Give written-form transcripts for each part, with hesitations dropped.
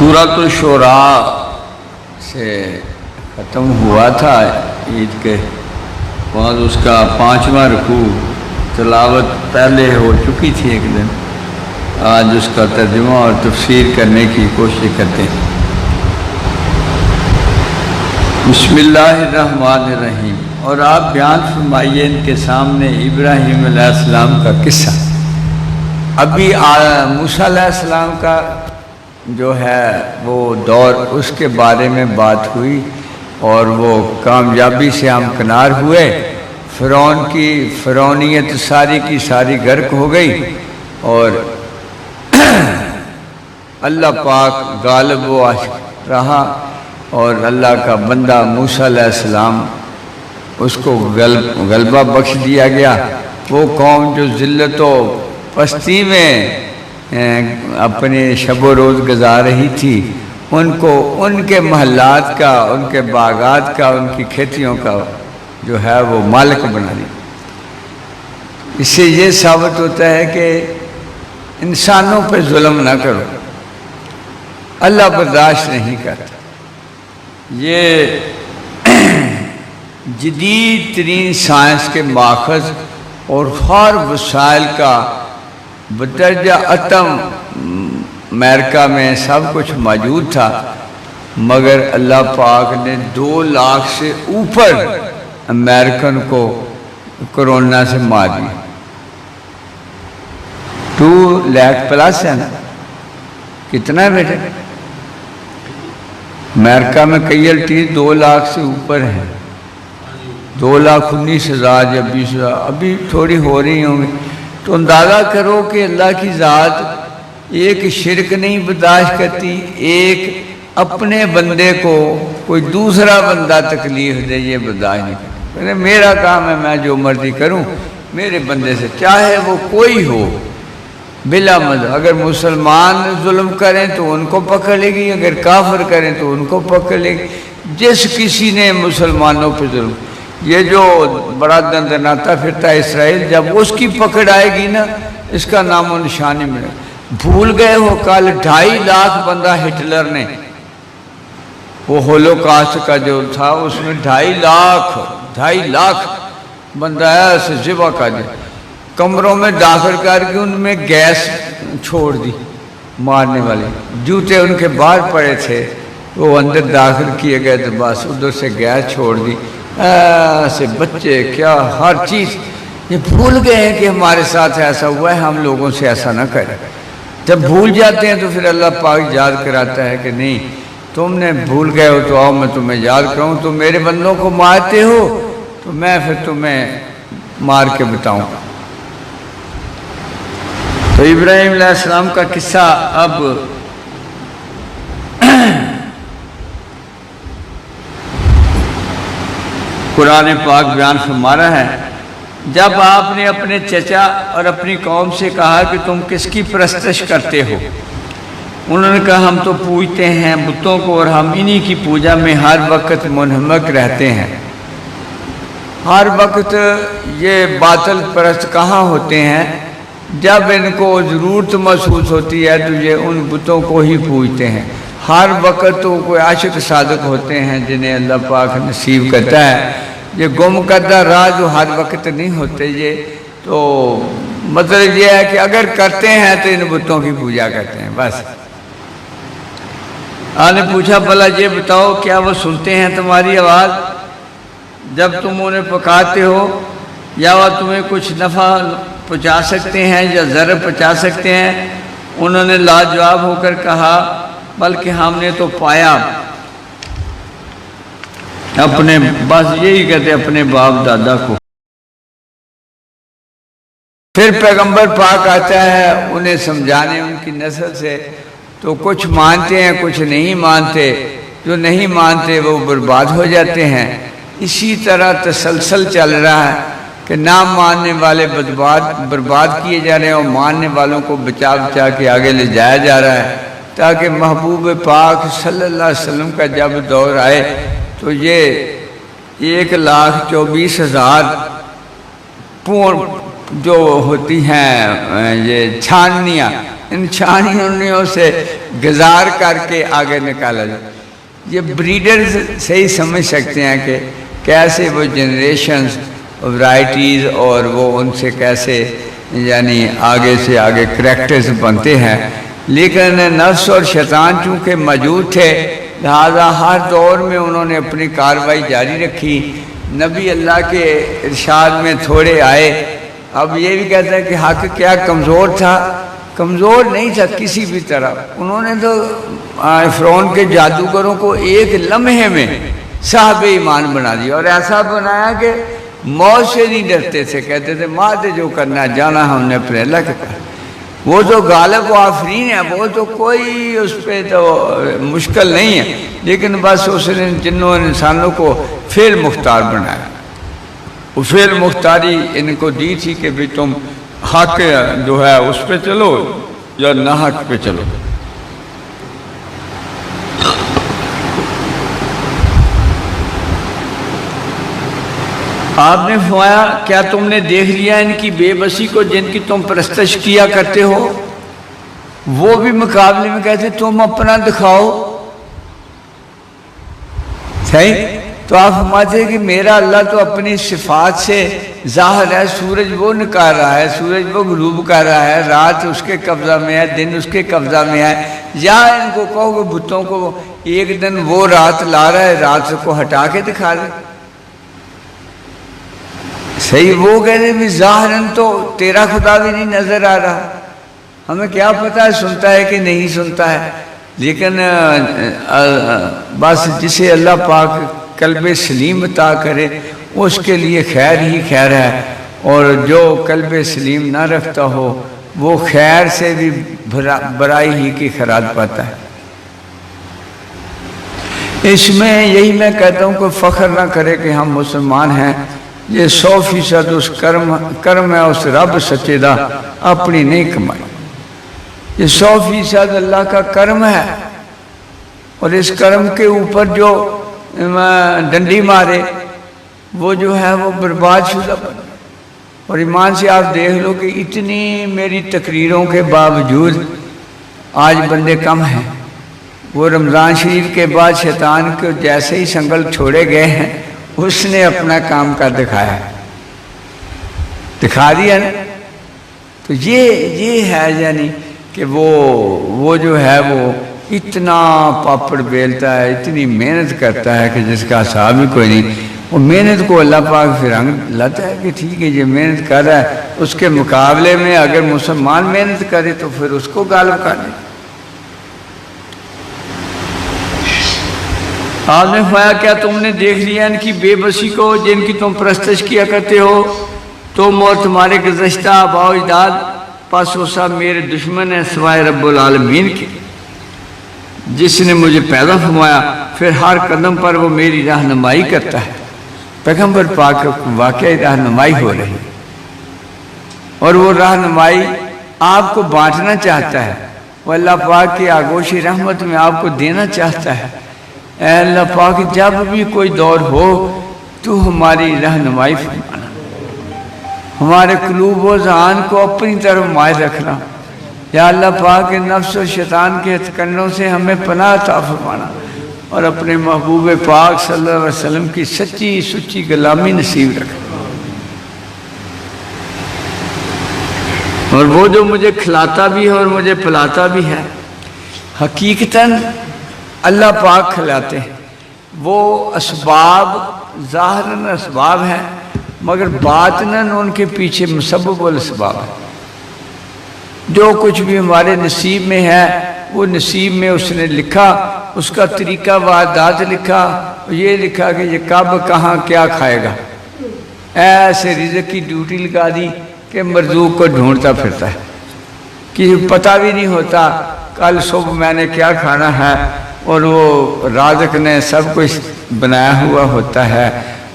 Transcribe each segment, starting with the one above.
سورۃ الشعراء سے ختم ہوا تھا عید کے بعد، اس کا 5واں رکوع تلاوت پہلے ہو چکی تھی ایک دن۔ آج اس کا ترجمہ اور تفسیر کرنے کی کوشش کرتے ہیں۔ بسم اللہ الرحمن الرحیم۔ اور آپ بیان فرمائیے ان کے سامنے ابراہیم علیہ السلام کا قصہ۔ ابھی موسیٰ علیہ السلام کا جو ہے وہ دور، اس کے بارے میں بات ہوئی اور وہ کامیابی سے ہمکنار ہوئے۔ فرعون کی فرعونیت ساری کی ساری غرق ہو گئی اور اللہ پاک غالب و رہا، اور اللہ کا بندہ موسیٰ علیہ السلام اس کو غلبہ بخش دیا گیا۔ وہ قوم جو ذلت و پستی میں اپنے شب و روز گزار رہی تھی، ان کو ان کے محلات کا، ان کے باغات کا، ان کی کھیتیوں کا جو ہے وہ مالک بنا دیا۔ اس سے یہ ثابت ہوتا ہے کہ انسانوں پہ ظلم نہ کرو، اللہ برداشت نہیں کرتا۔ یہ جدید ترین سائنس کے ماخذ اور ہر وسائل کا بدرجہ اتم امریکہ میں سب کچھ موجود تھا، مگر اللہ پاک نے 2 لاکھ سے اوپر امریکن کو کرونا سے مار دیا۔ 2 لاکھ پلس ہے نا، کتنا ہے بیٹے؟ امریکہ میں کیئلٹی 2 لاکھ سے اوپر ہیں، 2,19,000 یا 20,000 ابھی تھوڑی ہو رہی ہوں گی۔ تو اندازہ کرو کہ اللہ کی ذات ایک شرک نہیں برداشت کرتی، ایک اپنے بندے کو کوئی دوسرا بندہ تکلیف دے یہ برداشت نہیں کرتا۔ میرا کام ہے میں جو مرضی کروں میرے بندے سے، چاہے وہ کوئی ہو بلا مذہب۔ اگر مسلمان ظلم کریں تو ان کو پکڑ لے گی، اگر کافر کریں تو ان کو پکڑ لے گی۔ جس کسی نے مسلمانوں پہ ظلم، یہ جو بڑا دندناتا پھرتا ہے اسرائیل، جب اس کی پکڑ آئے گی نا اس کا نام و نشان نہیں ملے۔ بھول گئے ہو کل 2.5 لاکھ بندہ ہٹلر نے، وہ ہولوکاسٹ کا جو تھا اس میں 2.5 لاکھ بندہ ایسے ذبح کر دیا، کمروں میں داخل کر کے ان میں گیس چھوڑ دی مارنے والی، جوتے ان کے باہر پڑے تھے وہ اندر داخل کیے گئے تو بس ادھر سے گیس چھوڑ دی۔ ایسے بچے کیا ہر چیز یہ بھول گئے ہیں کہ ہمارے ساتھ ایسا ہوا ہے، ہم لوگوں سے ایسا نہ کریں۔ جب بھول جاتے ہیں تو پھر اللہ پاک یاد کراتا ہے کہ نہیں تم نے بھول گئے ہو تو آؤ میں تمہیں یاد کراؤں، تم میرے بندوں کو مارتے ہو تو میں پھر تمہیں مار کے بتاؤں گا۔ تو ابراہیم علیہ السلام کا قصہ اب قرآن پاک بیان فرما رہا ہے۔ جب آپ نے اپنے چچا اور اپنی قوم سے کہا کہ تم کس کی پرستش کرتے ہو، انہوں نے کہا ہم تو پوجتے ہیں بتوں کو اور ہم انہی کی پوجا میں ہر وقت منہمک رہتے ہیں۔ ہر وقت یہ باطل پرست کہاں ہوتے ہیں؟ جب ان کو ضرورت محسوس ہوتی ہے تو یہ ان بتوں کو ہی پوجتے ہیں۔ ہر وقت تو کوئی عاشق صادق ہوتے ہیں جنہیں اللہ پاک نصیب کرتا ہے، یہ گم کردہ راہ جو ہر وقت نہیں ہوتے۔ یہ تو مطلب یہ ہے کہ اگر کرتے ہیں تو ان بتوں کی پوجا کرتے ہیں بس۔ آپ نے پوچھا بھلا یہ بتاؤ کیا وہ سنتے ہیں تمہاری آواز جب تم انہیں پکارتے ہو، یا وہ تمہیں کچھ نفع پہنچا سکتے ہیں یا ضرر پہنچا سکتے ہیں؟ انہوں نے لاجواب ہو کر کہا بلکہ ہم نے تو پایا اپنے، بس یہی کہتے اپنے باپ دادا کو۔ پھر پیغمبر پاک آتا ہے انہیں سمجھانے ان کی نسل سے، تو کچھ مانتے ہیں کچھ نہیں مانتے، جو نہیں مانتے وہ برباد ہو جاتے ہیں۔ اسی طرح تسلسل چل رہا ہے کہ نہ ماننے والے برباد کیے جا رہے ہیں اور ماننے والوں کو بچا بچا کے آگے لے جایا جا رہا ہے، تاکہ محبوب پاک صلی اللہ علیہ وسلم کا جب دور آئے تو یہ 1,24,000 جو ہوتی ہیں یہ چھاننیاں، ان چھانیوں سے گزار کر کے آگے نکالا جائے. یہ بریڈرز صحیح سمجھ سکتے ہیں کہ کیسے وہ جنریشنز ورائٹیز اور وہ ان سے کیسے یعنی آگے سے آگے کریکٹرز بنتے ہیں. لیکن نفس اور شیطان چونکہ موجود تھے لہذا ہر دور میں انہوں نے اپنی کارروائی جاری رکھی. نبی اللہ کے ارشاد میں تھوڑے آئے. اب یہ بھی کہتے ہیں کہ حق کیا کمزور تھا؟ کمزور نہیں تھا کسی بھی طرح. انہوں نے تو فرعون کے جادوگروں کو ایک لمحے میں صاحب ایمان بنا دیا اور ایسا بنایا کہ موت سے نہیں ڈرتے تھے. کہتے تھے ماں جو کرنا جانا ہم نے اپنے اللہ کے کہا. وہ تو غالب و آفرین ہے, وہ تو کوئی اس پہ تو مشکل نہیں ہے, لیکن بس اس نے جنوں انسانوں کو فعل مختار بنایا. وہ فعل مختاری ان کو دی تھی کہ بھی تم حق جو ہے اس پہ چلو یا نہ حق پہ چلو. آپ نے فرمایا کیا تم نے دیکھ لیا ان کی بے بسی کو جن کی تم پرستش کیا کرتے ہو؟ وہ بھی مقابلے میں کہتے تم اپنا دکھاؤ. صحیح تو آپ فرماتے ہیں کہ میرا اللہ تو اپنی صفات سے ظاہر ہے. سورج وہ نکال رہا ہے, سورج وہ غروب کر رہا ہے, رات اس کے قبضہ میں ہے, دن اس کے قبضہ میں ہے. یا ان کو کہو کہ بتوں کو ایک دن وہ رات لا رہا ہے, رات کو ہٹا کے دکھا دے. صحیح وہ کہتے ہیں ظاہراً تو تیرا خدا بھی نہیں نظر آ رہا. ہمیں کیا پتہ ہے سنتا ہے کہ نہیں سنتا ہے, لیکن بس جسے اللہ پاک قلب سلیم عطا کرے اس کے لیے خیر ہی خیر ہے, اور جو قلب سلیم نہ رکھتا ہو وہ خیر سے بھی برائی ہی کی خراج پاتا ہے. اس میں یہی میں کہتا ہوں کوئی فخر نہ کرے کہ ہم مسلمان ہیں. یہ 100% اس کرم ہے اس رب سچے دا, اپنی نہیں کمائی. یہ 100% اللہ کا کرم ہے, اور اس کرم کے اوپر جو ڈنڈی مارے وہ جو ہے وہ برباد شدہ بن. اور ایمان سے آپ دیکھ لو کہ اتنی میری تقریروں کے باوجود آج بندے کم ہیں. وہ رمضان شریف کے بعد شیطان کو جیسے ہی سنگل چھوڑے گئے ہیں اس نے اپنا کام کر دکھایا, دکھا دیا نا. تو یہ ہے یعنی کہ وہ جو ہے وہ اتنا پاپڑ بیلتا ہے, اتنی محنت کرتا ہے کہ جس کا حساب ہی کوئی نہیں. وہ محنت کو اللہ پاک پھر رنگ لاتا ہے کہ ٹھیک ہے یہ محنت کر رہا ہے, اس کے مقابلے میں اگر مسلمان محنت کرے تو پھر اس کو غالب کر دے. آپ نے فرمایا کیا تم نے دیکھ لیا ان کی بے بسی کو جن کی تم پرستش کیا کرتے ہو؟ تم اور تمہارے گزشتہ آباء و اجداد پس وہ سب میرے دشمن ہیں سوائے رب العالمین کے, جس نے مجھے پیدا فرمایا. پھر ہر قدم پر وہ میری رہنمائی کرتا ہے. پیغمبر پاک واقعی رہنمائی ہو رہی, اور وہ رہنمائی آپ کو بانٹنا چاہتا ہے. وہ اللہ پاک کی آغوش رحمت میں آپ کو دینا چاہتا ہے. اے اللہ پاک جب بھی کوئی دور ہو تو ہماری رہنمائی فرمانا, ہمارے قلوب و ذہان کو اپنی طرف مائل رکھنا. یا اللہ پاک نفس و شیطان کے ہتھکنڈوں سے ہمیں پناہ عطا فرمانا, اور اپنے محبوب پاک صلی اللہ علیہ وسلم کی سچی سچی غلامی نصیب رکھنا. اور وہ جو مجھے کھلاتا بھی ہے اور مجھے پلاتا بھی ہے, حقیقتاً اللہ پاک کھلاتے ہیں. وہ اسباب ظاہراً اسباب ہیں مگر باطناً ان کے پیچھے مسبب الاسباب ہے. جو کچھ بھی ہمارے نصیب میں ہے وہ نصیب میں اس نے لکھا, اس کا طریقہ واردات لکھا, یہ لکھا کہ یہ کب کہاں کیا کھائے گا. ایسے رزق کی ڈیوٹی لگا دی کہ مرزوق کو ڈھونڈتا پھرتا ہے, کہ پتہ بھی نہیں ہوتا کل صبح میں نے کیا کھانا ہے. اور وہ رازق نے سب کچھ بنایا ہوا ہوتا ہے,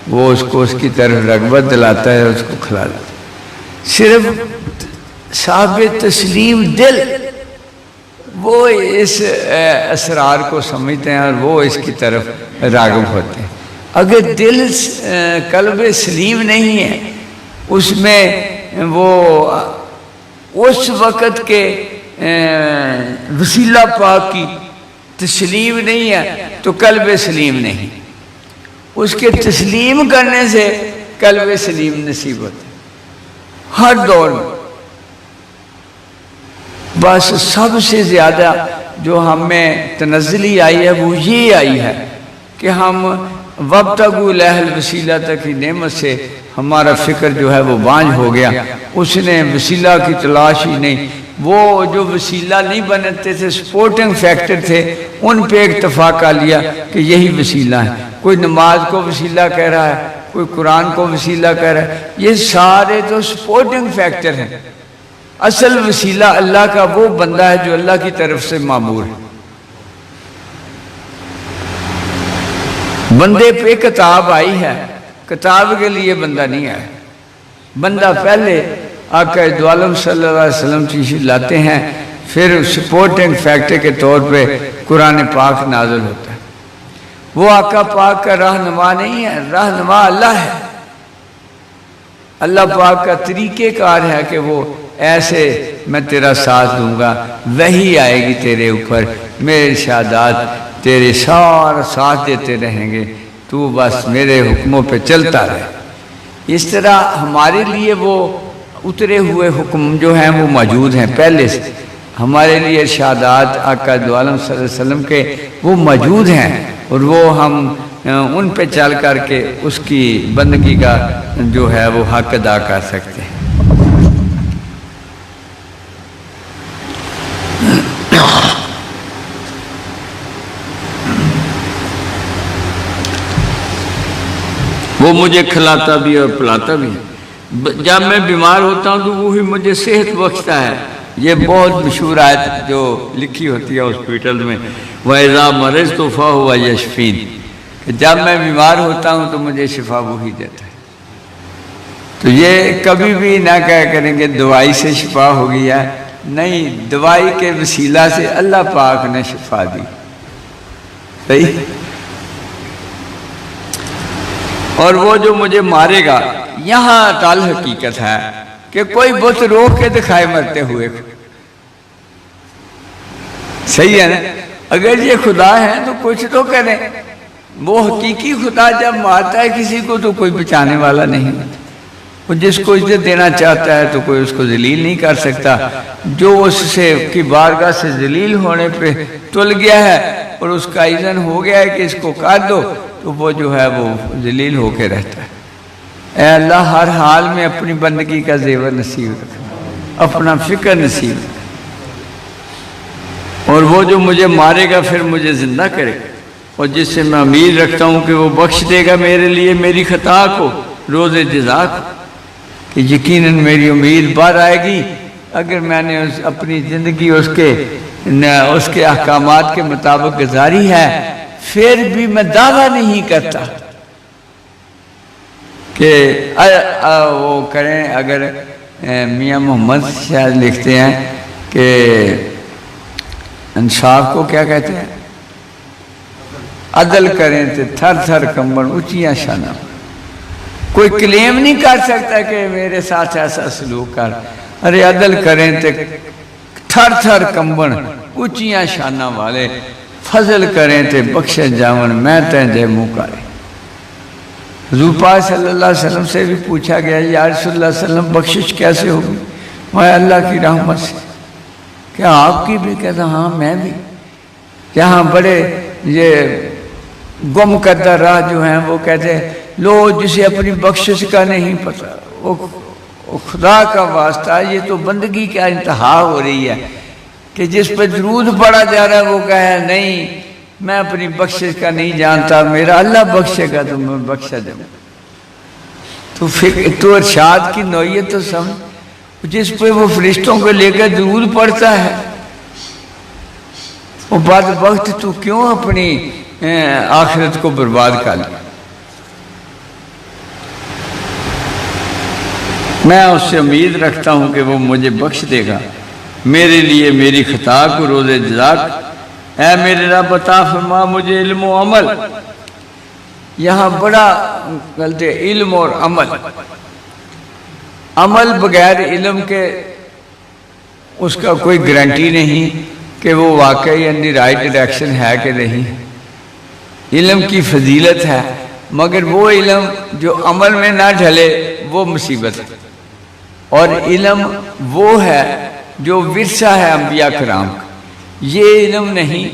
وہ اس کو اس کی طرف رغبت دلاتا ہے, اس کو کھلاتا ہے. صرف صاحب تسلیم دل وہ اس اسرار کو سمجھتے ہیں اور وہ اس کی طرف راغب ہوتے ہیں. اگر دل قلب سلیم نہیں ہے اس میں وہ اس وقت کے وسیلہ پاک کی تسلیم نہیں ہے تو قلب سلیم نہیں. اس کے تسلیم کرنے سے قلب سلیم نصیب ہوتا ہے ہر دور میں. بس سب سے زیادہ جو ہمیں تنزلی آئی ہے وہ یہ آئی ہے کہ ہم وابتغوا الیہ الوسیلہ تک کی نعمت سے ہمارا فکر جو ہے وہ بانجھ ہو گیا. اس نے وسیلہ کی تلاش ہی نہیں. وہ جو وسیلہ نہیں بنتے تھے سپورٹنگ فیکٹر تھے ان پہ اکتفا کر لیا کہ یہی وسیلہ ہے. کوئی نماز کو وسیلہ کہہ رہا ہے, کوئی قرآن کو وسیلہ کہہ رہا ہے. یہ سارے تو سپورٹنگ فیکٹر ہیں. اصل وسیلہ اللہ کا وہ بندہ ہے جو اللہ کی طرف سے معمور ہے. بندے پہ کتاب آئی ہے, کتاب کے لیے بندہ نہیں آیا. بندہ پہلے آقا دو عالم صلی اللہ علیہ وسلم تشریف لاتے ہیں, پھر سپورٹنگ فیکٹر کے طور پہ قرآن پاک نازل ہوتا ہے. وہ آقا پاک کا رہنما نہیں ہے, رہنما اللہ ہے. اللہ پاک کا طریقہ کار ہے کہ وہ ایسے میں تیرا ساتھ دوں گا, وہی آئے گی تیرے اوپر, میرے ارشادات تیرے سارا ساتھ دیتے رہیں گے, تو بس میرے حکموں پہ چلتا رہے. اس طرح ہمارے لیے وہ اترے ہوئے حکم جو ہیں وہ موجود ہیں پہلے سے. ہمارے لیے ارشادات آقا دو عالم صلی اللہ علیہ وسلم کے وہ موجود ہیں, اور وہ ہم ان پہ چل کر کے اس کی بندگی کا جو ہے وہ حق ادا کر سکتے ہیں. وہ مجھے کھلاتا بھی اور پلاتا بھی. جب میں بیمار ہوتا ہوں تو وہی مجھے صحت بخشتا ہے. یہ بہت مشہور آیت جو لکھی ہوتی ہے ہاسپٹل میں, وَإِذَا مَرِضْتُ فَهُوَ يَشْفِينِ, کہ جب میں بیمار ہوتا ہوں تو مجھے شفا وہی دیتا ہے. تو یہ کبھی بھی نہ کہہ کریں گے دوائی سے شفا ہو گیا, نہیں, دوائی کے وسیلہ سے اللہ پاک نے شفا دی. صحیح. اور وہ جو مجھے مارے گا, یہاں تال حقیقت ہے کہ کوئی بت روک کے دکھائے مرتے ہوئے. صحیح ہے نا. اگر یہ خدا ہے تو کچھ تو کریں. وہ حقیقی خدا جب مارتا ہے کسی کو تو کوئی بچانے والا نہیں. وہ جس کو عزت دینا چاہتا ہے تو کوئی اس کو ذلیل نہیں کر سکتا. جو اس سے کی بارگاہ سے ذلیل ہونے پہ تل گیا ہے اور اس کا اذن ہو گیا ہے کہ اس کو کاٹ دو, تو وہ جو ہے وہ ذلیل ہو کے رہتا ہے. اے اللہ ہر حال میں اپنی بندگی کا زیور نصیب رکھنا, اپنا فکر نصیب رکھنا. اور وہ جو مجھے مارے گا پھر مجھے زندہ کرے گا, اور جس سے میں امید رکھتا ہوں کہ وہ بخش دے گا میرے لیے میری خطا کو روز جزا کو, کہ یقیناً میری امید بار آئے گی اگر میں نے اپنی زندگی اس کے احکامات کے مطابق گزاری ہے. پھر بھی میں دعویٰ نہیں کرتا کہ وہ کریں. اگر میاں محمد شاید لکھتے ہیں کہ انصاف کو کیا کہتے ہیں, عدل کریں تو تھر تھر کمبن اونچیاں شانہ. کوئی کلیم نہیں کر سکتا کہ میرے ساتھ ایسا سلوک کر. ارے عدل کریں تو تھر تھر کمبن اونچیاں شانہ والے, فضل کریں تے بخشے جاون میں تین دے منہ کرے. حضور پاک صلی اللہ علیہ وسلم سے بھی پوچھا گیا یا رسول اللہ صلی اللہ علیہ وسلم بخشش کیسے ہوگی؟ میں اللہ کی رحمت سے. کیا آپ کی بھی؟ کہتا ہاں میں بھی. یہاں بڑے یہ گم کردہ راہ جو ہیں وہ کہتے ہیں لو جسے اپنی بخشش کا نہیں پتہ, وہ خدا کا واسطہ, یہ تو بندگی کا انتہا ہو رہی ہے کہ جس پہ درود پڑھا جا رہا ہے وہ کہے نہیں میں اپنی بخشش کا نہیں جانتا, میرا اللہ بخشے گا تو میں بخشا دوں. تو ارشاد کی نوعیت تو سمجھ, جس پہ وہ فرشتوں کو لے کر درود پڑھتا ہے وہ بدبخت تو کیوں اپنی آخرت کو برباد کر لیا. میں اس سے امید رکھتا ہوں کہ وہ مجھے بخش دے گا میرے لیے میری خطا کو روز جزا. اے میرے رب عطا فرما مجھے علم و عمل. یہاں بڑا غلط ہے علم اور عمل. عمل بغیر علم کے اس کا کوئی گارنٹی نہیں کہ وہ واقعی ان دی رائٹ ڈائریکشن ہے کہ نہیں۔ علم کی فضیلت ہے، مگر وہ علم جو عمل میں نہ ڈھلے وہ مصیبت ہے، اور علم وہ ہے جو ورثہ ہے انبیاء کرام کا۔ یہ علم نہیں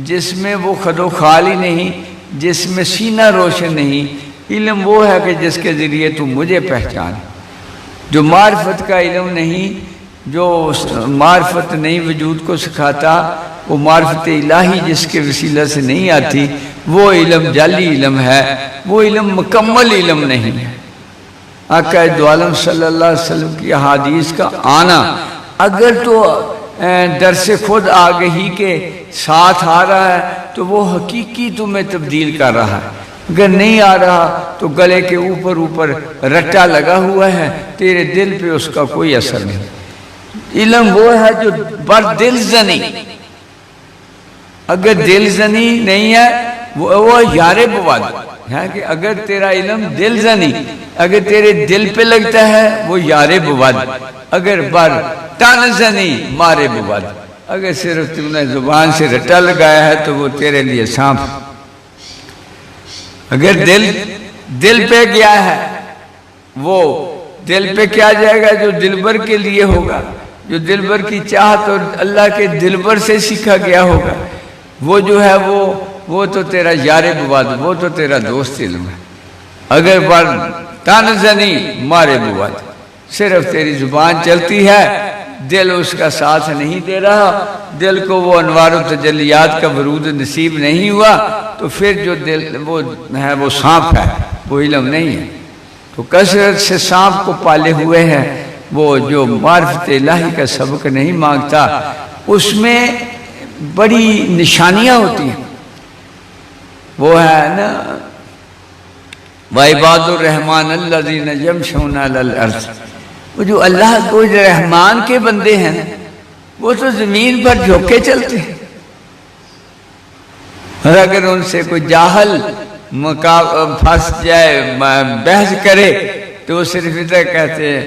جس میں وہ خد و خال ہی نہیں، جس میں سینہ روشن نہیں۔ علم وہ ہے کہ جس کے ذریعے تو مجھے پہچان، جو معرفت کا علم نہیں، جو معرفت نہیں وجود کو سکھاتا، وہ معرفت الہی جس کے وسیلہ سے نہیں آتی، وہ علم جعلی علم ہے، وہ علم مکمل علم نہیں ہے۔ آقا دو عالم صلی اللہ علیہ وسلم کی احادیث کا آنا اگر تو درس خود آگہی کے ساتھ آ رہا ہے تو وہ حقیقی تمہیں تبدیل کر رہا ہے، اگر نہیں آ رہا تو گلے کے اوپر رٹا لگا ہوا ہے، تیرے دل پہ اس کا کوئی اثر نہیں۔ علم وہ ہے جو بر دل زنی، اگر دل زنی نہیں ہے وہ یار بود ہے کہ اگر تیرا علم دل زنی اگر تیرے دل پہ لگتا ہے وہ یار بود، اگر بر تن زنی مارے بود، اگر صرف تم نے زبان سے رٹا لگایا ہے تو وہ تیرے لیے سانپ۔ اگر دل پہ گیا ہے، وہ دل پہ کیا جائے گا جو دلبر کے لیے ہوگا، جو دلبر کی چاہت اور اللہ کے دلبر سے سیکھا گیا ہوگا، وہ جو ہے وہ تو تیرا یار بود، وہ تو تیرا دوست علم ہے۔ اگر بر تن زنی مارے بود، صرف تیری زبان چلتی ہے، دل اس کا ساتھ نہیں دے رہا، دل کو وہ انوار و تجلیات کا ورود نصیب نہیں ہوا، تو پھر جو دل وہ ہے وہ سانپ ہے، وہ علم نہیں ہے۔ تو کثرت سے سانپ کو پالے ہوئے ہیں، وہ جو معرفت الہی کا سبق نہیں مانگتا، اس میں بڑی نشانیاں ہوتی ہیں۔ وہ ہے نا وَعِبَادُ الرَّحْمَنِ الَّذِينَ يَمْشُونَ عَلَى الْأَرْضِ، وہ جو اللہ کو رحمان کے بندے ہیں وہ تو زمین پر جھوکے چلتے ہیں، اور اگر ان سے کوئی جاہل پھنس جائے بحث کرے تو وہ صرف ادھر کہتے ہیں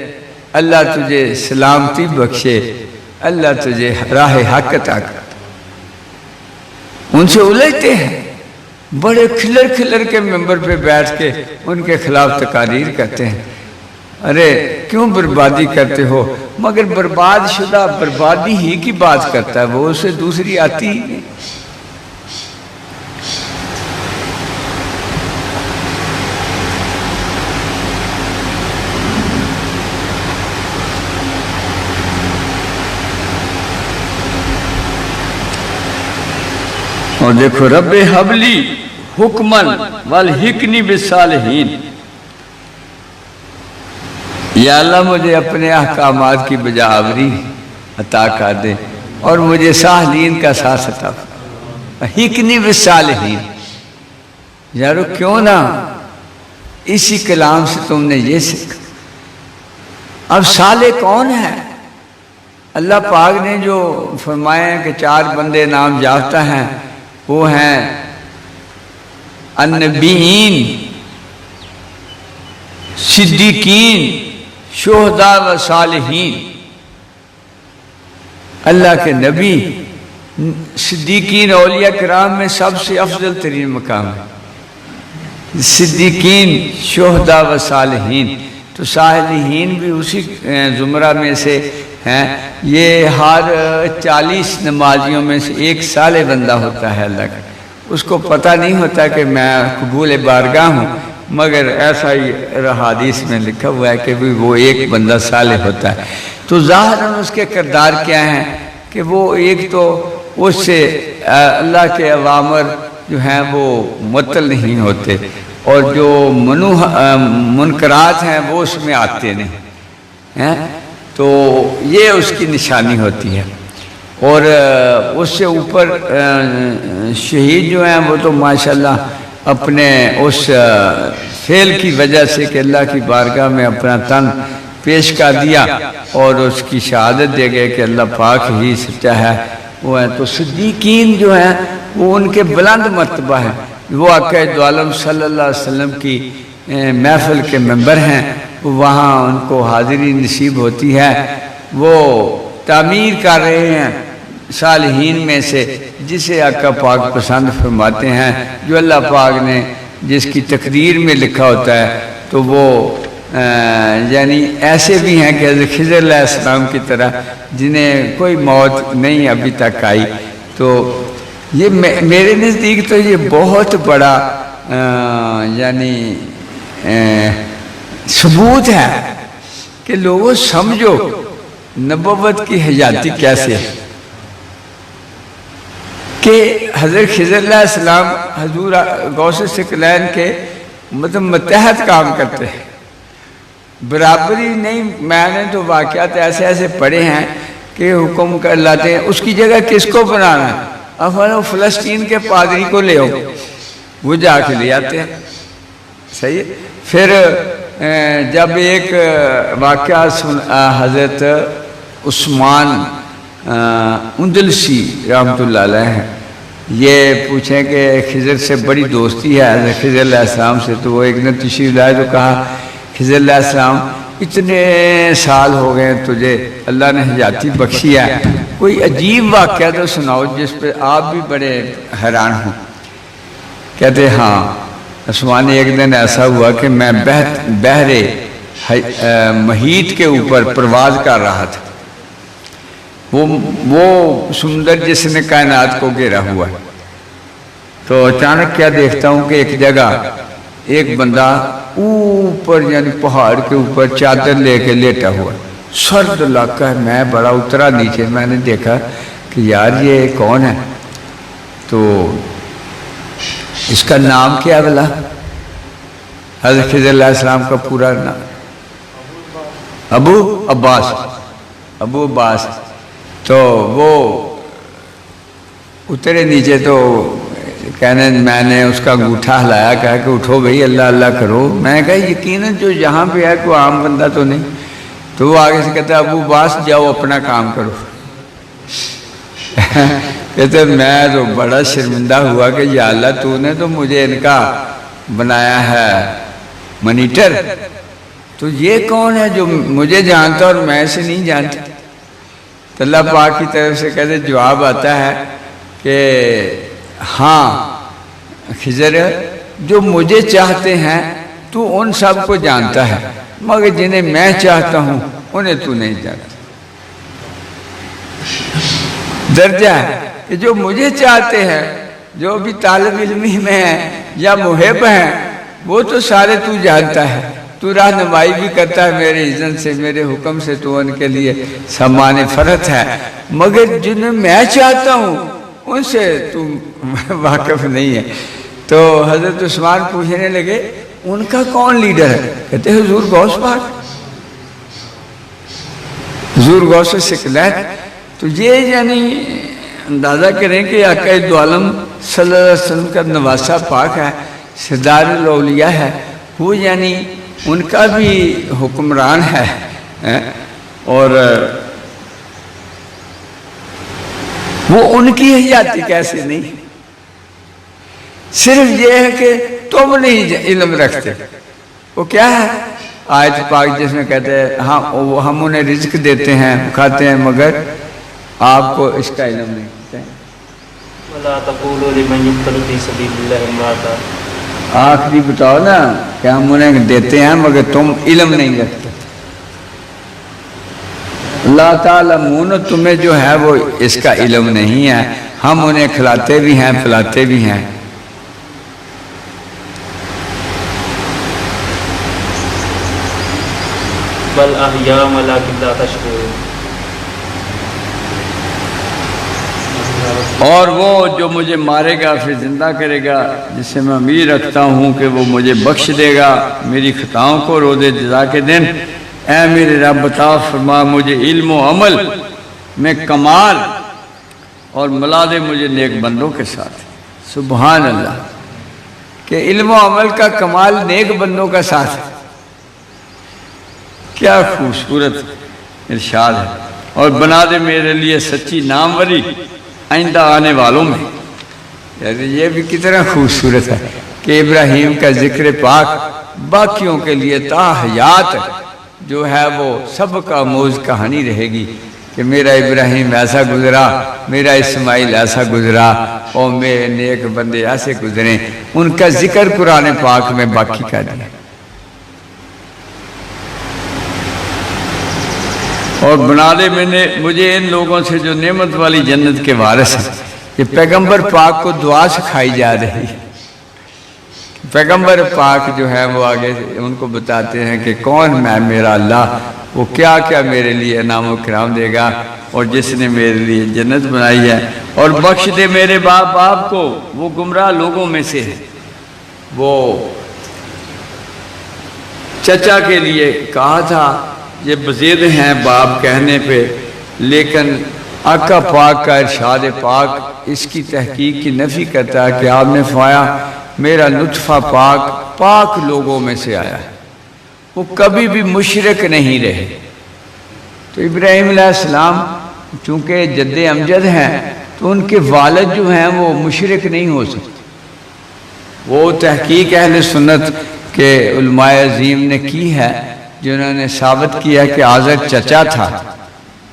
اللہ تجھے سلامتی بخشے، اللہ تجھے راہ حق عطا کر۔ ان سے الجھتے ہیں، بڑے کھلر کے ممبر پہ بیٹھ کے ان کے خلاف تقاریر کرتے ہیں، ارے کیوں بربادی کرتے ہو؟ مگر برباد شدہ بربادی ہی کی بات کرتا ہے، وہ اسے دوسری آتی ہی نہیں۔ اور دیکھو رب حبلی حکمن والحقنی بالصالحین، یا اللہ مجھے اپنے احکامات کی بجاوری عطا کر دے اور مجھے صالحین کا ساتھ عطا فرما، حقنی بالصالحین۔ یارو کیوں نہ اسی کلام سے تم نے یہ سیکھا۔ اب صالح کون ہے؟ اللہ پاک نے جو فرمایا کہ 4 بندے نام یافتہ ہیں، وہ ہیں النبیین، صدیقین، شہداء و صالحین۔ اللہ کے نبی صدیقین اولیاء کرام میں سب سے افضل ترین مقام ہے، صدیقین، شہداء و صالحین۔ تو صالحین بھی اسی زمرہ میں سے ہیں۔ یہ ہر 40 نمازیوں میں سے ایک صالح بندہ ہوتا ہے اللہ کا، اس کو پتہ نہیں ہوتا کہ میں قبول بارگاہ ہوں، مگر ایسا ہی حدیث میں لکھا ہوا ہے کہ وہ ایک بندہ صالح ہوتا ہے۔ تو ظاہراً اس کے کردار کیا ہیں کہ وہ ایک تو اس سے اللہ کے اوامر جو ہیں وہ معطل نہیں ہوتے، اور جو منکرات ہیں وہ اس میں آتے نہیں، تو یہ اس کی نشانی ہوتی ہے۔ اور اس سے اوپر شہید جو ہیں وہ تو ماشاءاللہ اپنے اس فعل کی وجہ سے کہ اللہ کی بارگاہ میں اپنا تن پیش کر دیا اور اس کی شہادت دے گئے کہ اللہ پاک ہی سچا ہے، وہ ہیں۔ تو صدیقین جو ہیں وہ ان کے بلند مرتبہ ہیں، وہ آقا دو عالم صلی اللہ علیہ وسلم کی محفل کے ممبر ہیں، وہاں ان کو حاضری نصیب ہوتی ہے، وہ تعمیر کر رہے ہیں صالحین میں سے جسے آقا پاک پسند فرماتے ہیں، جو اللہ پاک نے جس کی تقدیر میں لکھا ہوتا ہے، تو وہ یعنی ایسے بھی ہیں کہ حضرت خضر علیہ السلام کی طرح جنہیں کوئی موت نہیں ابھی تک آئی۔ تو یہ میرے نزدیک تو یہ بہت بڑا یعنی ثبوت ہے کہ لوگوں سمجھو نبوت کی حیاتی کیسے ہے، کہ حضرت خضر علیہ السلام حضور غوث ثقلین کے مطلب متحد کام کرتے ہیں، برابری نہیں۔ میں نے تو واقعات ایسے ایسے پڑھے ہیں کہ حکم کر لاتے ہیں اس کی جگہ کس کو بنانا ہے، اب فلسطین کے پادری کو لے آؤ، وہ جا کے لے آتے ہیں، صحیح ہے۔ پھر جب ایک واقعہ حضرت عثمان اندلسی رحمۃ اللہ علیہ ہیں، یہ پوچھیں کہ خضر سے بڑی دوستی ہے حضرت خضر علیہ السلام سے، تو وہ ایک دن تشریف لائے تو کہا خضر علیہ السلام اتنے سال ہو گئے تجھے اللہ نے حیاتی بخشی ہے، کوئی عجیب واقعہ تو سناؤ جس پہ آپ بھی بڑے حیران ہوں۔ کہتے ہاں عثمان، ایک دن ایسا ہوا کہ میں بحر محیط کے اوپر پرواز کر رہا تھا، وہ سمندر جس نے کائنات کو گھیرا ہوا ہے، تو اچانک کیا دیکھتا ہوں کہ ایک جگہ ایک بندہ اوپر یعنی پہاڑ کے اوپر چادر لے کے لیٹا ہوا، سرد علاقہ ہے، میں بڑا اترا نیچے، میں نے دیکھا کہ یار یہ کون ہے، تو اس کا نام کیا بلا؟ حضرت خضر علیہ السلام کا پورا نام ابو عباس۔ تو وہ اترے نیچے، تو کہنے میں نے اس کا انگوٹھا ہلایا، کہا کہ اٹھو بھئی اللہ اللہ کرو۔ میں نے کہا یقیناً جو یہاں پہ ہے کوئی عام بندہ تو نہیں، تو وہ آگے سے کہتا ہے ابو عباس جاؤ اپنا کام کرو۔ کہتے میں تو بڑا شرمندہ ہوا کہ یا اللہ تو نے تو مجھے ان کا بنایا ہے منیٹر، تو یہ کون ہے جو مجھے جانتا اور میں اسے نہیں جانتا؟ تو اللہ پاک کی طرف سے کہتے جواب آتا ہے کہ ہاں خضر، جو مجھے چاہتے ہیں تو ان سب کو جانتا ہے، مگر جنہیں میں چاہتا ہوں انہیں تو نہیں جانتا۔ درجہ ہے کہ جو مجھے چاہتے ہیں، جو بھی طالب علمی میں ہیں یا محب ہیں، وہ تو سارے تو جانتا ہے، تو رہنمائی بھی کرتا ہے میرے اذن سے، میرے حکم سے، تو ان کے لیے سامان فرت ہے، مگر جنہیں میں چاہتا ہوں ان سے تو واقف نہیں ہے۔ تو حضرت عثمان پوچھنے لگے ان کا کون لیڈر ہے؟ کہتے حضور غوث پاک، حضور غوث ثقلین۔ تو یہ یعنی اندازہ کریں کہ آقا دو عالم صلی اللہ علیہ وسلم کا نواسہ پاک ہے، سردار الاولیاء ہے، وہ یعنی ان کا بھی حکمران ہے، اور وہ ان کی حیاتی کیسے نہیں؟ صرف یہ ہے کہ تم نہیں علم رکھتے۔ وہ کیا ہے آیت پاک جس میں کہتے ہیں ہاں ہم انہیں رزق دیتے ہیں کھاتے ہیں، مگر آپ کو اس کا علم نہیں ہوتا ہے۔ وَلَا تَقُولُوا لِمَنْ يُقْتَلُ فِي سَبِيلِ اللَّهِ أَمْوَاتًا، آخری بتاؤ نا کہ ہم انہیں دیتے ہیں مگر تم علم نہیں رکھتے۔ اللہ تعالیٰ تمہیں جو ہے وہ اس کا علم نہیں ہے، ہم انہیں کھلاتے بھی ہیں پلاتے بھی ہیں۔ بل احیاء ولکن لا تشعرون، اور وہ جو مجھے مارے گا پھر زندہ کرے گا، جس سے میں امید رکھتا ہوں کہ وہ مجھے بخش دے گا میری خطاؤں کو روز جزا کے دن۔ اے میرے رب عطا فرما مجھے علم و عمل میں کمال، اور ملا دے مجھے نیک بندوں کے ساتھ۔ سبحان اللہ، کہ علم و عمل کا کمال نیک بندوں کا ساتھ ہے، کیا خوبصورت ارشاد ہے۔ اور بنا دے میرے لیے سچی ناموری آئندہ آنے والوں میں، یعنی یہ بھی کتنا خوبصورت ہے کہ ابراہیم کا ذکر پاک باقیوں کے لیے تا حیات جو ہے وہ سب کا آموز کہانی رہے گی۔ کہ میرا ابراہیم ایسا گزرا، میرا اسماعیل ایسا گزرا، اور میرے نیک بندے ایسے گزرے، ان کا ذکر قرآن پاک میں باقی کر دیا۔ اور بنا دے مجھے ان لوگوں سے جو نعمت والی جنت کے وارث ہیں۔ کہ پیغمبر پاک کو دعا سکھائی جا رہی ہے۔ پیغمبر پاک جو ہے وہ آگے ان کو بتاتے ہیں کہ کون میں میرا اللہ، وہ کیا کیا میرے لیے انعام و کرام دے گا، اور جس نے میرے لیے جنت بنائی ہے، اور بخش دے میرے باپ باپ کو، وہ گمراہ لوگوں میں سے ہے۔ وہ چچا کے لیے کہا تھا یہ بزید ہیں باپ کہنے پہ، لیکن آقا پاک کا ارشاد پاک اس کی تحقیق کی نفی کرتا ہے کہ آپ نے فرمایا میرا نطفہ پاک پاک لوگوں میں سے آیا ہے، وہ کبھی بھی مشرک نہیں رہے۔ تو ابراہیم علیہ السلام چونکہ جد امجد ہیں تو ان کے والد جو ہیں وہ مشرک نہیں ہو سکتے۔ وہ تحقیق اہل سنت کے علماء عظیم نے کی ہے، جنہوں نے ثابت کیا کہ آزر چچا تھا،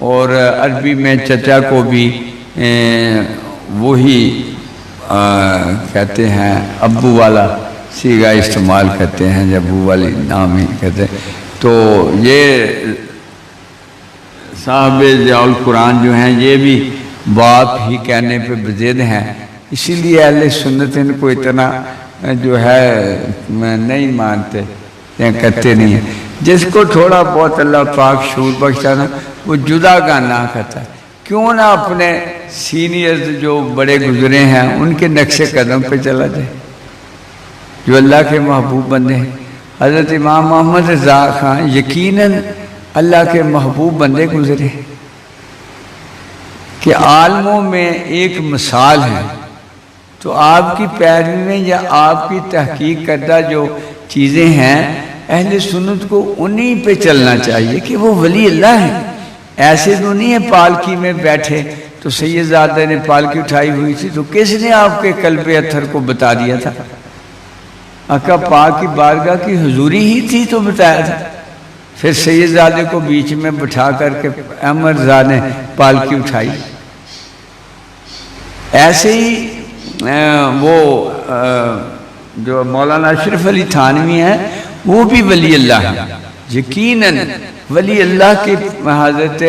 اور عربی میں چچا کو بھی وہی کہتے ہیں، ابو والا سیغہ استعمال کرتے ہیں، جب ابو والی نام ہی کہتے ہیں۔ تو یہ صاحب ضیاء القرآن جو ہیں یہ بھی باپ ہی کہنے پہ بزد ہیں، اسی لیے اہل سنت ان کو اتنا جو ہے نہیں مانتے یا کرتے نہیں ہیں۔ جس کو تھوڑا بہت اللہ پاک شعور بخشا نا، وہ جدا کا نہ کرتا ہے، کیوں نہ اپنے سینئرز جو بڑے گزرے ہیں ان کے نقش قدم پہ چلا جائے، جو اللہ کے محبوب بندے ہیں۔ حضرت امام محمد رضا خان یقیناً اللہ کے محبوب بندے گزرے کہ عالموں میں ایک مثال ہے، تو آپ کی پیروی میں یا آپ کی تحقیق کردہ جو چیزیں ہیں اہل سنت کو انہی پہ چلنا چاہیے کہ وہ ولی اللہ ہیں۔ ایسے تو نہیں ہے پالکی میں بیٹھے تو سید زادہ نے پالکی اٹھائی ہوئی تھی تو کس نے آپ کے قلب اطہر کو بتا دیا تھا؟ آقا پاک کی بارگاہ کی حضوری ہی تھی تو بتایا تھا۔ پھر سید زادے کو بیچ میں بٹھا کر کے احمد رضا نے پالکی اٹھائی۔ ایسے ہی وہ جو مولانا اشرف علی تھانوی ہیں وہ بھی ولی اللہ ہیں، یقیناً ولی اللہ کی حضرت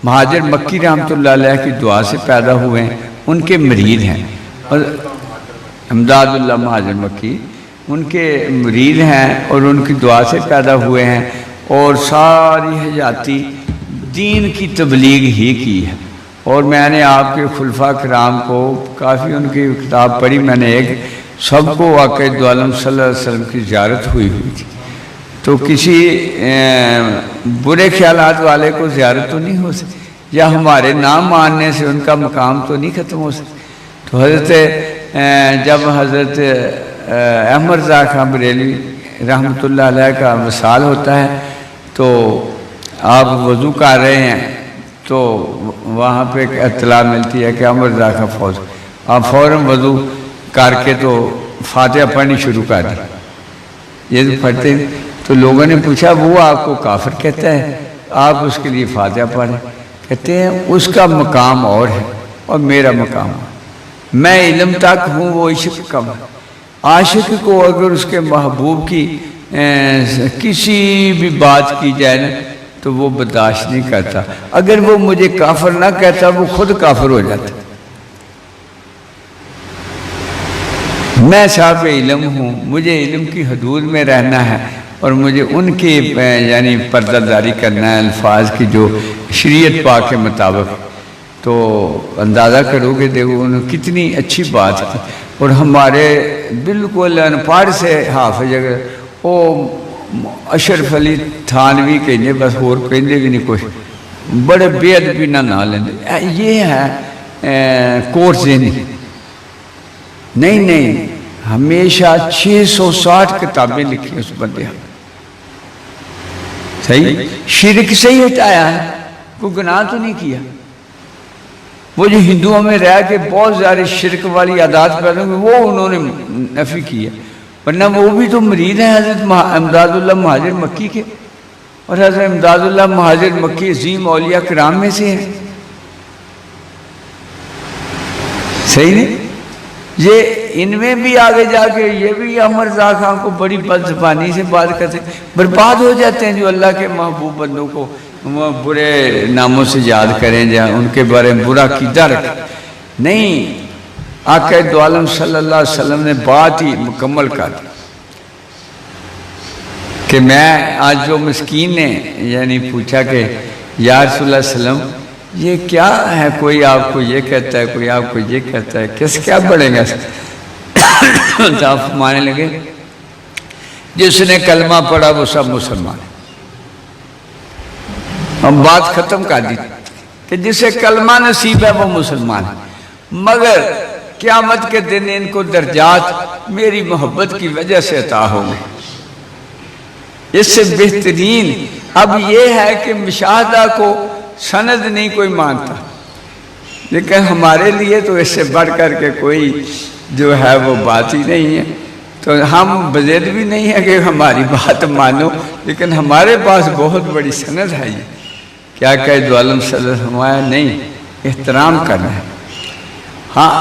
مہاجر مکی رحمۃ اللہ علیہ کی دعا سے پیدا ہوئے ہیں، ان کے مرید ہیں، اور امداد اللہ مہاجر مکی ان کے مرید ہیں اور ان کی دعا سے پیدا ہوئے ہیں، اور ساری حیاتی دین کی تبلیغ ہی کی ہے۔ اور میں نے آپ کے خلفاء کرام کو کافی ان کی کتاب پڑھی، میں نے ایک سب کو واقع دو عالم صلی اللہ علیہ وسلم کی زیارت ہوئی تھی، تو کسی برے خیالات والے کو زیارت تو نہیں ہو سکتی، یا ہمارے نام ماننے سے ان کا مقام تو نہیں ختم ہو سکتا۔ تو جب حضرت احمد رضا خان بریلوی رحمۃ اللہ علیہ کا وصال ہوتا ہے تو آپ وضو کر رہے ہیں، تو وہاں پہ ایک اطلاع ملتی ہے کہ احمد رضا خان فوت، آپ فوراً وضو کر کے تو فاتحہ پڑھنی شروع کر دی۔ یہ تو پڑھتے ہیں، تو لوگوں نے پوچھا وہ آپ کو کافر کہتا ہے، آپ اس کے لیے فاتحہ پڑھیں؟ کہتے ہیں اس کا مقام اور ہے اور میرا مقام ہے، میں علم تک ہوں، وہ عشق کم ہے۔ عاشق کو اگر اس کے محبوب کی کسی بھی بات کی جائے نا تو وہ برداشت نہیں کرتا، اگر وہ مجھے کافر نہ کہتا وہ خود کافر ہو جاتا۔ میں صاحب علم ہوں، مجھے علم کی حدود میں رہنا ہے، اور مجھے ان کی یعنی پردہ داری کرنا ہے الفاظ کی جو شریعت پاک کے مطابق۔ تو اندازہ کرو کہ دیکھو کتنی اچھی بات کی، اور ہمارے بالکل انپڑھ سے حافظ اگر وہ اشرف علی تھانوی کہیں بس اور کہیں بھی نہیں کچھ، بڑے بے ادبی نہ لیں، یہ ہے کورس نہیں، ہمیشہ 660 کتابیں لکھی اس بندے، صحیح شرک سے ہی ہٹایا ہے، کوئی گناہ تو نہیں کیا۔ وہ جو ہندوؤں میں رہ کے بہت زیادہ شرک والی عادات پیدا ہوئی وہ انہوں نے نفی کی ہے، ورنہ وہ بھی تو مرید ہیں حضرت امداد اللہ مہاجر مکی کے، اور حضرت امداد اللہ مہاجر مکی عظیم اولیاء کرام میں سے ہیں. صحیح نہیں؟ یہ ان میں بھی آگے جا کے یہ بھی عمر رضا خان کو بڑی بد زبانی سے بات کرتے ہیں، برباد ہو جاتے ہیں جو اللہ کے محبوب بندوں کو برے ناموں سے یاد کریں جہاں ان کے بارے میں برا عقیدہ رکھیں. نہیں، آقا دو عالم صلی اللہ علیہ وسلم نے بات ہی مکمل کر دی کہ میں آج جو مسکین نے یعنی پوچھا کہ یا رسول اللہ علیہ وسلم یہ کیا ہے، کوئی آپ کو یہ کہتا ہے، کوئی آپ کو یہ کہتا ہے، کیا بڑھے گا؟ تو آپ فرمانے لگے جس نے کلمہ پڑھا وہ سب مسلمان ہے. ہم بات ختم کر دی کہ جسے کلمہ نصیب ہے وہ مسلمان ہے، مگر قیامت کے دن ان کو درجات میری محبت کی وجہ سے عطا ہوں گے. اس سے بہترین اب یہ ہے کہ مشاہدہ کو سند نہیں کوئی مانتا، لیکن ہمارے لیے تو اس سے بڑھ کر کے کوئی جو ہے وہ بات ہی نہیں ہے. تو ہم بزید بھی نہیں ہیں کہ ہماری بات مانو، لیکن ہمارے پاس بہت بڑی سند ہے. یہ کیا کہ دو عالم صلی اللہ علیہ وسلم نہیں احترام کرنا ہے. ہاں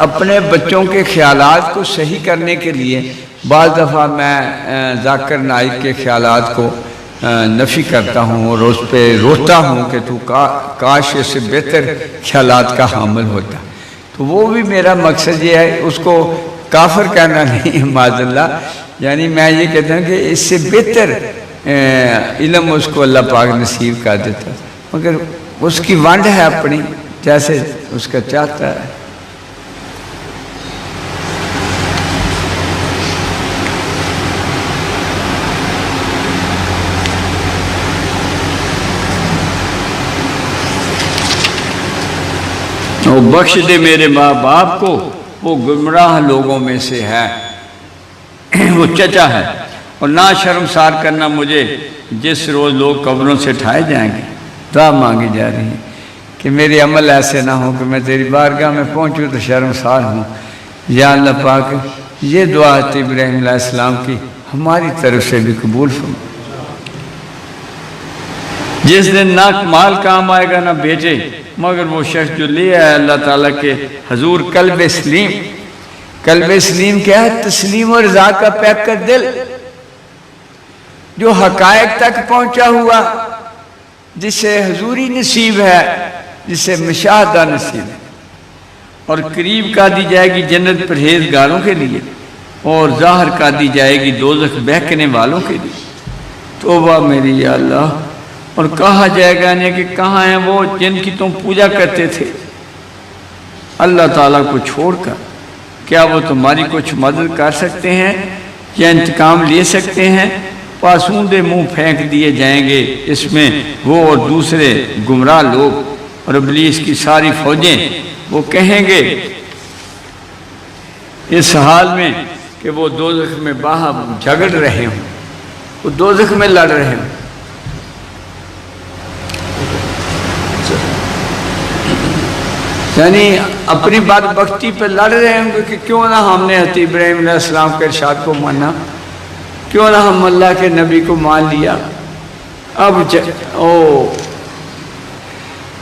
اپنے بچوں کے خیالات کو صحیح کرنے کے لیے بعض دفعہ میں ذاکر نائک کے خیالات کو نفی کرتا ہوں اور اس پہ روتا ہوں کہ تو کاش اس سے بہتر خیالات کا حامل ہوتا. تو وہ بھی میرا مقصد یہ ہے، اس کو کافر کہنا نہیں معاذ اللہ، یعنی میں یہ کہتا ہوں کہ اس سے بہتر علم اس کو اللہ پاک نصیب کر دیتا، مگر اس کی وانڈ ہے اپنی جیسے اس کا چاہتا ہے. وہ بخش دے میرے ماں باپ کو، وہ گمراہ لوگوں میں سے ہے، وہ چچا ہے. اور نہ شرمسار کرنا مجھے جس روز لوگ قبروں سے اٹھائے جائیں گے. دعا مانگی جا رہی ہے کہ میرے عمل ایسے نہ ہوں کہ میں تیری بارگاہ میں پہنچوں تو شرمسار ہوں. یا اللہ پاک یہ دعا حضرت ابراہیم علیہ السلام کی ہماری طرف سے بھی قبول فرما. جس دن نہ مال کام آئے گا نہ بیٹے، مگر وہ شخص جو لے آئے اللہ تعالیٰ کے حضور قلب سلیم. قلب سلیم کیا ہے؟ تسلیم و رضا کا پیک کر دل جو حقائق تک پہنچا ہوا، جسے حضوری نصیب ہے، جسے مشاہدہ نصیب ہے. اور قریب کا دی جائے گی جنت پرہیزگاروں کے لیے، اور ظاہر کا دی جائے گی دوزخ بہکنے والوں کے لیے. توبہ میری یا اللہ. اور کہا جائے گا نہیں کہ کہاں ہیں وہ جن کی تم پوجا کرتے تھے اللہ تعالیٰ کو چھوڑ کر؟ کیا وہ تمہاری کچھ مدد کر سکتے ہیں یا انتقام لے سکتے ہیں؟ پاسوندے منہ پھینک دیے جائیں گے اس میں وہ اور دوسرے گمراہ لوگ اور ابلیس کی ساری فوجیں. وہ کہیں گے اس حال میں کہ وہ دوزخ میں باہم جھگڑ رہے ہوں، وہ دوزخ میں لڑ رہے ہوں. یعنی اپنی بات بختی پہ لڑ رہے ہوں گے کہ کیوں نہ ہم نے حضرت ابراہیم علیہ السلام کے ارشاد کو مانا، کیوں نہ ہم اللہ کے نبی کو مان لیا. اب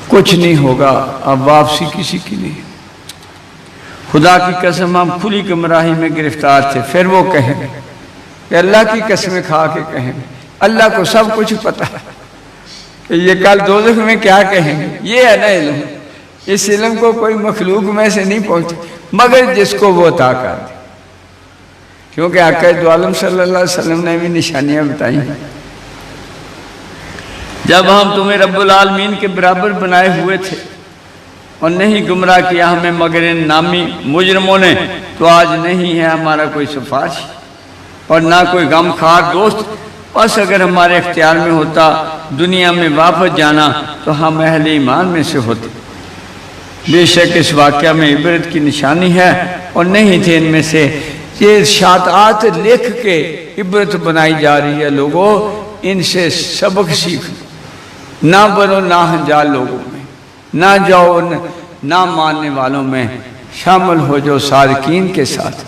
کچھ نہیں ہوگا، اب واپسی کسی کی نہیں. خدا کی قسم ہم کھلی گمراہی میں گرفتار تھے. پھر وہ کہیں گے کہ اللہ کی قسمیں کھا کے کہیں گے اللہ کو سب کچھ پتا ہے کہ یہ کل دوزخ میں کیا کہیں گے. یہ ہے نا علم. اس علم کو کوئی مخلوق میں سے نہیں پہنچے مگر جس کو وہ عطا کر دے، کیونکہ آقا دو عالم صلی اللہ علیہ وسلم نے بھی نشانیاں بتائی ہیں. جب ہم تمہیں رب العالمین کے برابر بنائے ہوئے تھے اور نہیں گمراہ کیا ہمیں مگر ان نامی مجرموں نے، تو آج نہیں ہے ہمارا کوئی سفارش اور نہ کوئی غم خار دوست. بس اگر ہمارے اختیار میں ہوتا دنیا میں واپس جانا تو ہم اہل ایمان میں سے ہوتے. بے شک اس واقعہ میں عبرت کی نشانی ہے اور نہیں تھے ان میں سے. یہ ارشادات لکھ کے عبرت بنائی جا رہی ہے. لوگوں ان سے سبق سیکھ، نہ بنو نہ ہنجال لوگوں میں، نہ جاؤ نہ ماننے والوں میں، شامل ہو جو صادقین کے ساتھ.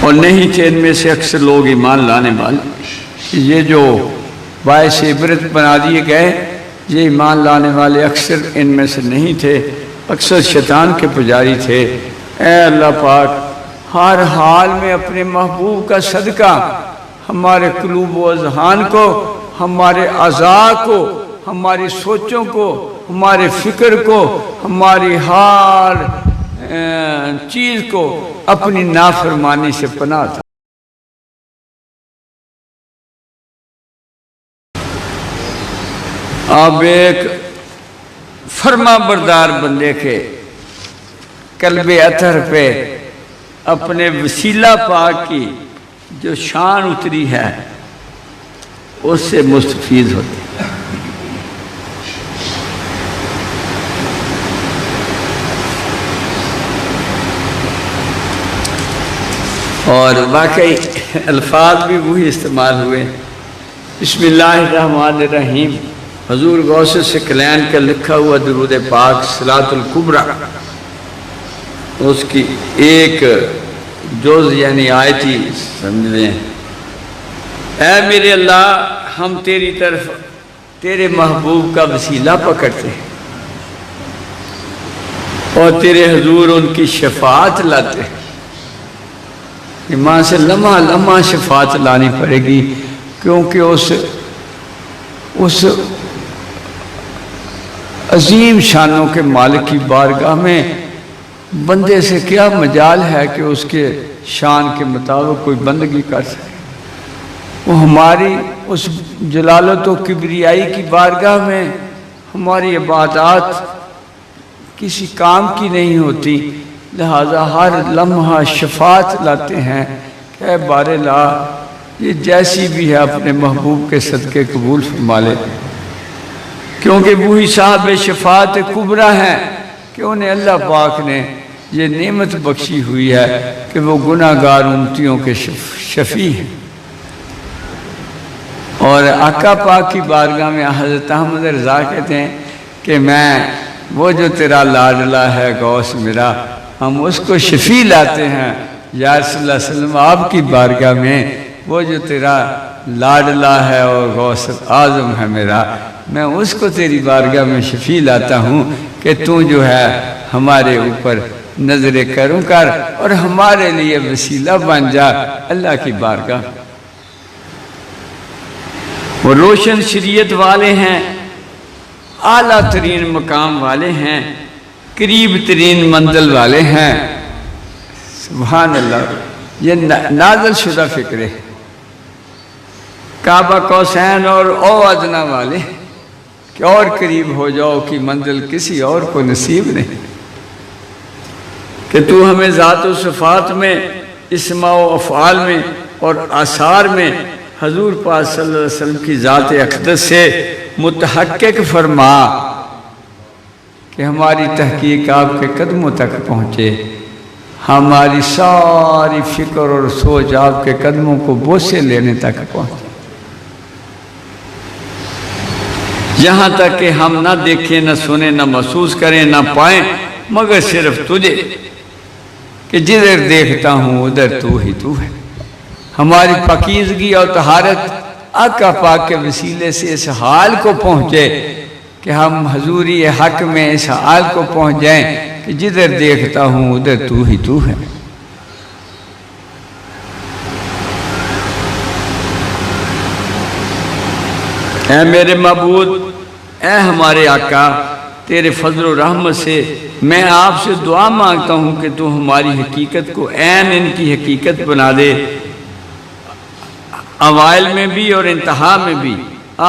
اور نہیں تھے ان میں سے اکثر لوگ ایمان لانے والے۔ یہ جو باعث عبرت بنا دیے گئے، یہ ایمان لانے والے اکثر ان میں سے نہیں تھے، اکثر شیطان کے پجاری تھے۔ اے اللہ پاک، ہر حال میں اپنے محبوب کا صدقہ ہمارے قلوب و اذہان کو، ہمارے اعضاء کو، ہماری سوچوں کو، ہمارے فکر کو، ہماری ہر چیز کو اپنی نافرمانی سے پناہ تھا۔ اب ایک فرما بردار بندے کے قلب اطہر پہ اپنے وسیلہ پاک کی جو شان اتری ہے اس سے مستفید ہوتے ہیں۔ اور واقعی الفاظ بھی وہی استعمال ہوئے۔ بسم اللہ الرحمن الرحیم، حضور غوث ثقلین کا لکھا ہوا درود پاک صلاۃ الکبریٰ، اس کی ایک جز یعنی آیتی سمجھ لیں۔ اے میرے اللہ، ہم تیری طرف تیرے محبوب کا وسیلہ پکڑتے ہیں اور تیرے حضور ان کی شفاعت لاتے ہیں۔ ایمان سے لمحہ لمحہ شفاعت لانی پڑے گی، کیونکہ اس عظیم شانوں کے مالک کی بارگاہ میں بندے سے کیا مجال ہے کہ اس کے شان کے مطابق کوئی بندگی کر سکے۔ وہ ہماری اس جلالت و کبریائی کی بارگاہ میں ہماری عبادات کسی کام کی نہیں ہوتی، لہذا ہر لمحہ شفاعت لاتے ہیں کہ اے بار لا، یہ جیسی بھی ہے اپنے محبوب کے صدقے قبول فرما لے، کیونکہ وہی صاحب شفاعت کبریٰ ہیں کہ انہیں اللہ پاک نے یہ نعمت بخشی ہوئی ہے کہ وہ گناہ گار امتیوں کے شفیع ہیں۔ اور آقا پاک کی بارگاہ میں حضرت احمد رضا کہتے ہیں کہ میں وہ جو تیرا لاڈلا ہے غوث میرا، ہم اس کو شفیع لاتے ہیں۔ یا رسول اللہ صلی اللہ علیہ وسلم، آپ کی بارگاہ میں وہ جو تیرا لاڈلا ہے اور غوث اعظم ہے میرا، میں اس کو تیری بارگاہ میں شفیع لاتا ہوں کہ تو جو ہے ہمارے اوپر نظر کرم کر اور ہمارے لیے وسیلہ بن جا اللہ کی بارگاہ۔ وہ روشن شریعت والے ہیں، اعلیٰ ترین مقام والے ہیں، قریب ترین منزل والے ہیں۔ سبحان اللہ، یہ نازل شدہ فکر ہے۔ کعبہ قوسین اور او ادنا والے کہ اور قریب ہو جاؤ کی منزل کسی اور کو نصیب نہیں، کہ تو ہمیں ذات و صفات میں، اسماء و افعال میں اور آثار میں حضور پاک صلی اللہ علیہ وسلم کی ذات اقدس سے متحقق فرما کہ ہماری تحقیق آپ کے قدموں تک پہنچے، ہماری ساری فکر اور سوچ آپ کے قدموں کو بوسے لینے تک پہنچے، یہاں تک کہ ہم نہ دیکھیں، نہ سنیں، نہ محسوس کریں، نہ پائیں، مگر صرف تجھے، کہ جدھر دیکھتا ہوں ادھر تو ہی تو ہے۔ ہماری پاکیزگی اور طہارت آقا پاک کے وسیلے سے اس حال کو پہنچے کہ ہم حضوری حق میں اس حال کو پہنچ جائیں کہ جدھر دیکھتا ہوں ادھر تو ہی تو ہے۔ اے میرے معبود، اے ہمارے آقا، تیرے فضل و رحمت سے میں آپ سے دعا مانگتا ہوں کہ تو ہماری حقیقت کو عین ان کی حقیقت بنا دے، اوائل میں بھی اور انتہا میں بھی،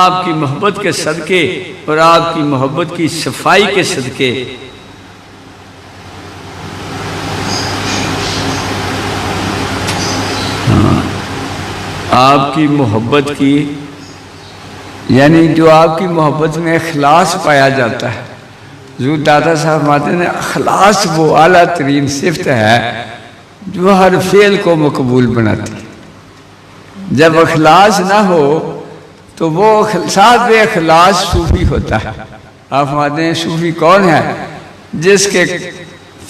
آپ کی محبت کے صدقے اور آپ کی محبت کی صفائی کے صدقے۔ آپ کی محبت کی، یعنی جو آپ کی محبت میں اخلاص پایا جاتا ہے۔ حضور داتا صاحب ماتے نے اخلاص وہ اعلیٰ ترین صفت ہے جو ہر فعل کو مقبول بناتی ہے۔ جب اخلاص نہ ہو تو وہ صاحب اخلاص صوفی ہوتا ہے۔ آپ ماتے ہیں صوفی کون ہے؟ جس کے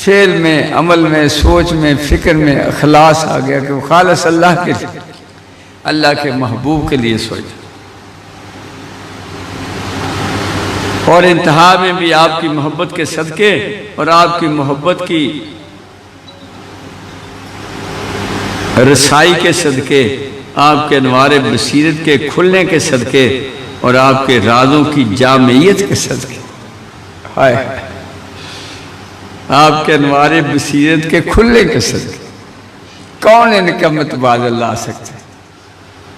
فعل میں، عمل میں، سوچ میں، فکر میں اخلاص آ گیا کہ وہ خالص اللہ کے لیے، اللہ کے محبوب کے لیے سوچا۔ اور انتہا میں بھی آپ کی محبت کے صدقے اور آپ کی محبت کی رسائی کے صدقے، آپ کے انوار بصیرت کے کھلنے کے صدقے اور آپ کے رازوں کی جامعیت کے صدقے، ہائے آپ کے انوار بصیرت کے کھلنے کے صدقے کون ان کا متبادل لا سکتے،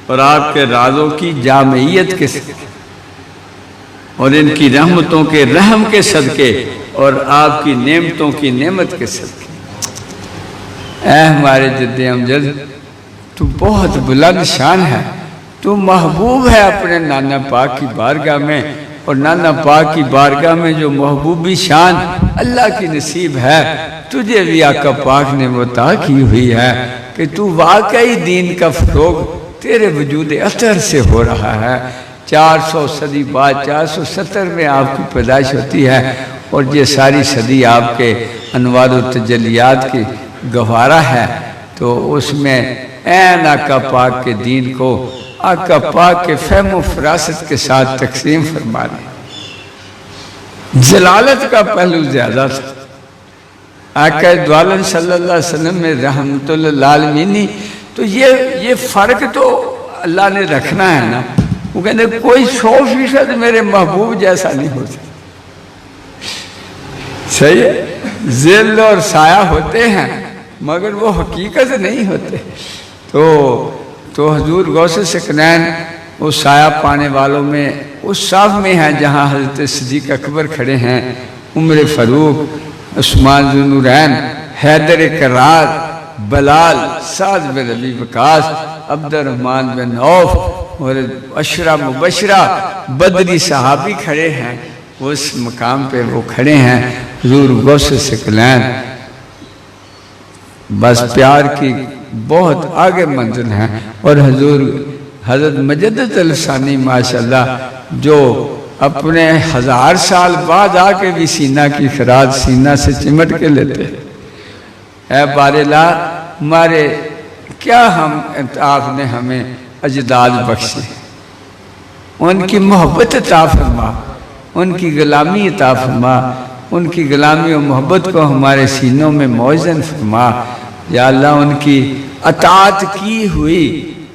اور آپ کے رازوں کی جامعیت کے صدقے اور ان کی رحمتوں کے رحم کے صدقے اور آپ کی نعمتوں کی نعمت کے صدقے۔ اے ہمارے جد امجد، تو بہت بلند شان ہے، تو محبوب ہے اپنے نانا پاک کی بارگاہ میں، اور نانا پاک کی بارگاہ میں جو محبوبی شان اللہ کی نصیب ہے، تجھے بھی آقا پاک نے عطا کی ہوئی ہے کہ تو واقعی دین کا فروغ تیرے وجود اثر سے ہو رہا ہے۔ 400 صدی بعد 470 میں آپ کی پیدائش ہوتی ہے، اور یہ ساری صدی آپ کے انوار و تجلیات کی گوارہ ہے، تو اس میں عین آقا پاک کے دین کو آقا پاک کے فہم و فراست کے ساتھ تقسیم فرما دیں۔ جلالت کا پہلو زیادہ تھا۔ آقا دعالم صلی اللہ علیہ وسلم میں رحمت للعالمین، تو یہ فرق تو اللہ نے رکھنا ہے نا۔ وہ کہتے ہیں کوئی 100% میرے محبوب جیسا نہیں ہو سکتا۔ صحیح ہے، ذل اور سایہ ہوتے ہیں مگر وہ حقیقت نہیں ہوتے۔ تو حضور غوث ثقلین اس سایہ پانے والوں میں اس صف میں ہیں جہاں حضرت صدیق اکبر کھڑے ہیں، عمر فاروق، عثمان ذو النورین، حیدر کرار، بلال، سعد بن ابی وقاص، عبد الرحمن بن عوف اور عشرہ مبشرہ بدری صحابی کھڑے ہیں۔ اس مقام پہ وہ کھڑے ہیں، حضور غوث ثقلین بس پیار کی بہت آگے منزل ہیں، اور حضور حضرت مجدد الثانی ماشاءاللہ جو اپنے 1000 سال بعد آ کے بھی سینہ کی خراج سینہ سے چمٹ کے لیتے۔ اے باراللہ، ہمارے کیا ہم آپ نے ہمیں اجداد بخشے، ان کی محبت عطا فرما، ان کی غلامی عطا فرما، ان کی غلامی و محبت کو ہمارے سینوں میں موزن فرما۔ یا اللہ، ان کی اطاعت کی ہوئی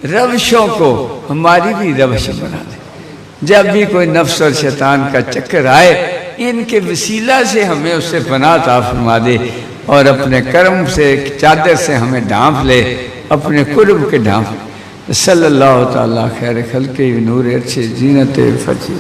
روشوں کو ہماری بھی روش بنا دے۔ جب بھی کوئی نفس اور شیطان کا چکر آئے، ان کے وسیلہ سے ہمیں اس سے پناہ عطا فرما دے، اور اپنے کرم سے چادر سے ہمیں ڈھانپ لے، اپنے قرب کے ڈھانپ لے۔ صلی اللہ تعالیٰ خیر خلق نور عرش زینت فتح۔